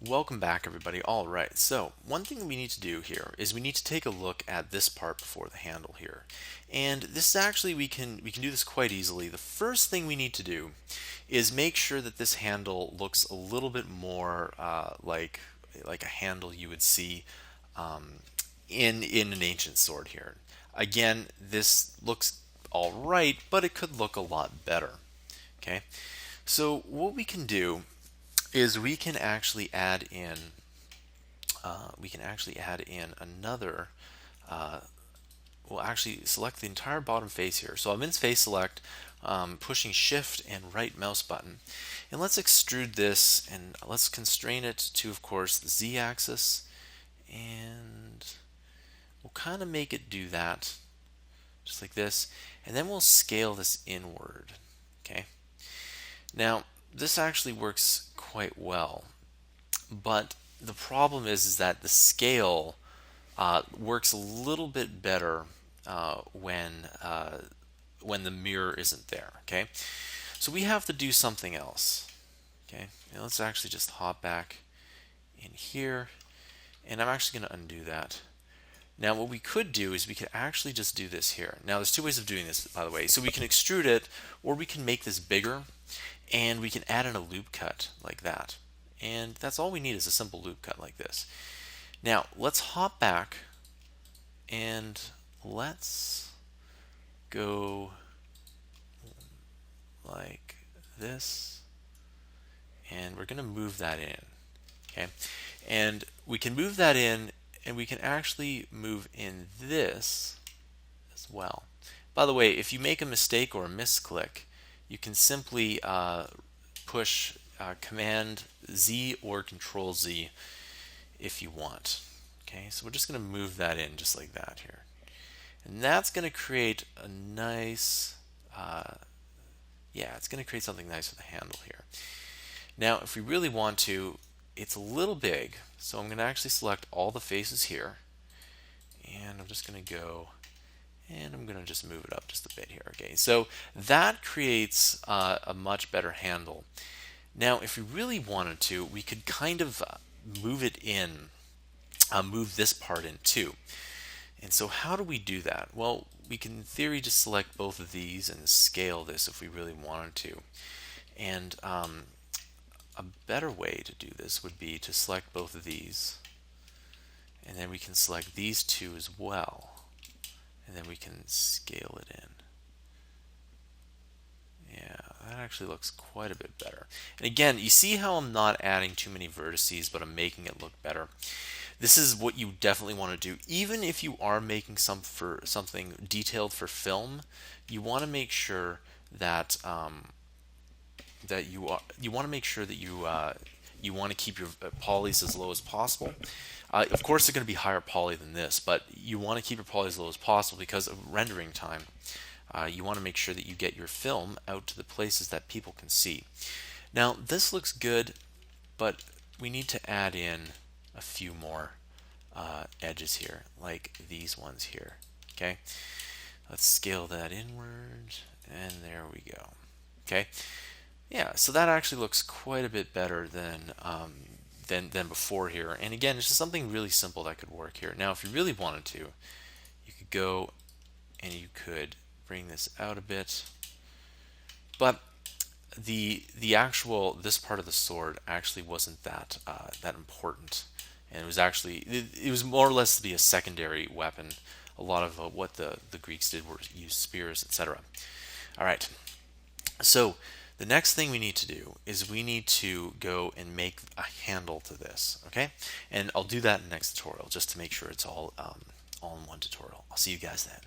Welcome back, everybody. All right, so one thing we need to do here is we need to take a look at this part before the handle here. And this is actually, we can do this quite easily. The first thing we need to do is make sure that this handle looks a little bit more like a handle you would see in an ancient sword here. Again, this looks all right, but it could look a lot better. Okay, so what we can do is we can actually add in another we'll actually select the entire bottom face here. So I'm in face select, pushing shift and right mouse button, and let's extrude this and let's constrain it to, of course, the Z axis, and we'll kind of make it do that just like this, and then we'll scale this inward. Okay, now this actually works quite well, but the problem is that the scale works a little bit better when the mirror isn't there. Okay, so we have to do something else. Okay, now let's actually just hop back in here, and I'm actually going to undo that. Now what we could do is we could actually just do this here. Now there's two ways of doing this, by the way. So we can extrude it, or we can make this bigger, and we can add in a loop cut like that. And that's all we need, is a simple loop cut like this. Now let's hop back and let's go like this, and we're going to move that in. Okay, and we can move that in, and we can actually move in this as well. By the way, if you make a mistake or a misclick, you can simply push Command Z or Control Z if you want. Okay, so we're just going to move that in just like that here, and that's going to create a nice it's going to create something nice with the handle here. Now if we really want to, it's a little big, so I'm going to actually select all the faces here, and I'm just going to go and I'm going to just move it up just a bit here. Okay, so that creates a much better handle. Now if we really wanted to, we could kind of move it in, move this part in too. And so how do we do that? Well, we can in theory just select both of these and scale this if we really wanted to. And a better way to do this would be to select both of these, and then we can select these two as well, and then we can scale it in. Yeah, that actually looks quite a bit better. And again, you see how I'm not adding too many vertices, but I'm making it look better. This is what you definitely want to do. Even if you are making something detailed for film, you want to make sure that you want to make sure that you want to keep your polys as low as possible. Of course, they're going to be higher poly than this, but you want to keep your poly as low as possible because of rendering time. You want to make sure that you get your film out to the places that people can see. Now this looks good, but we need to add in a few more edges here, like these ones here. Okay, let's scale that inward, and there we go. Okay, yeah, so that actually looks quite a bit better than before here. And again, it's just something really simple that could work here. Now if you really wanted to, you could go and you could bring this out a bit, but the actual this part of the sword actually wasn't that important, and it was actually it was more or less to be a secondary weapon. A lot of what the Greeks did were use spears, etc. All right, so the next thing we need to do is we need to go and make a handle to this. Okay, and I'll do that in the next tutorial just to make sure it's all in one tutorial. I'll see you guys then.